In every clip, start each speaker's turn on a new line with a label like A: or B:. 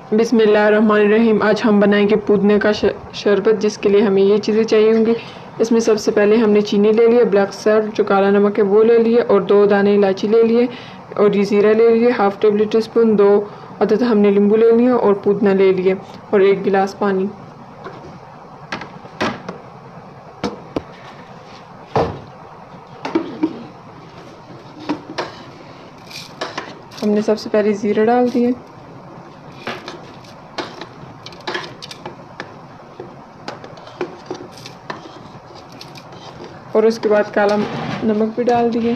A: बिस्मिल्लाहिर्रहमानिर्रहीम। आज हम बनाएंगे पुदीने का शरबत, जिसके लिए हमें ये चीज़ें चाहिए होंगी। इसमें सबसे पहले हमने चीनी ले लिया, ब्लैक सॉल्ट जो काला नमक है वो ले लिए, और 2 दाने इलायची ले लिए, और ये ज़ीरा ले लिए, हाफ टेबल टीस्पून, 2 अदद हमने नींबू ले लिए, और पुदीना ले लिए, और 1 गिलास पानी। हमने सबसे पहले ज़ीरा डाल दिए, और उसके बाद काला नमक भी डाल दिए,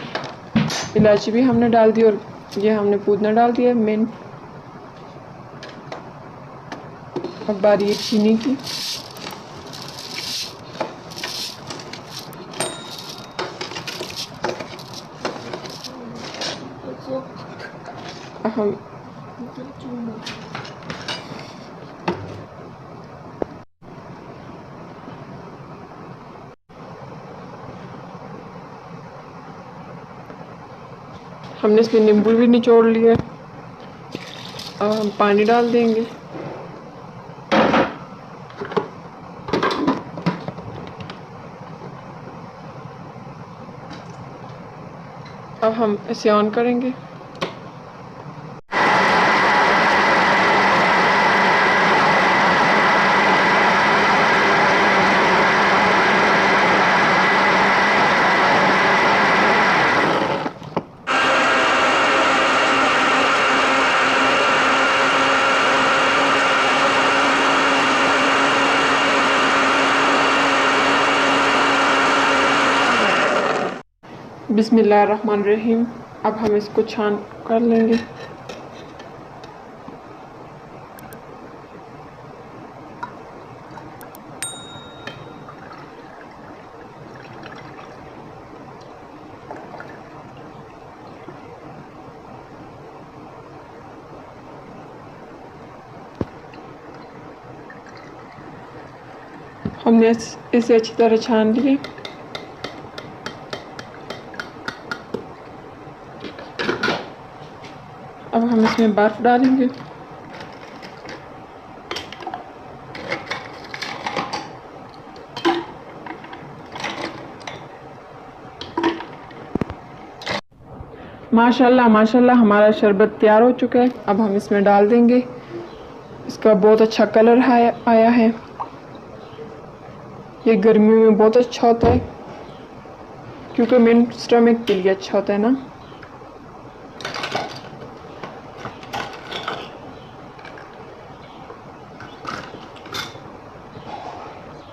A: इलायची भी हमने डाल दी, और ये हमने पुदीना डाल दिया मेन। अब बारी है चीनी की। हम हमने इसमें नींबू भी निचोड़ लिया। अब हम पानी डाल देंगे। अब हम इसे ऑन करेंगे। बिस्मिल्लाहिर्रहमानिर्रहीम। अब हम इसको छान कर लेंगे। हमने इसे अच्छी तरह छान लिए। अब हम इसमें बर्फ़ डालेंगे। माशाल्लाह माशाल्लाह हमारा शरबत तैयार हो चुका है। अब हम इसमें डाल देंगे। इसका बहुत अच्छा कलर आया है। ये गर्मियों में बहुत अच्छा होता है, क्योंकि मेन स्टमक के लिए अच्छा होता है ना।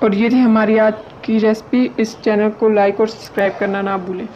A: और ये थी हमारी आज की रेसिपी। इस चैनल को लाइक और सब्सक्राइब करना ना भूलें।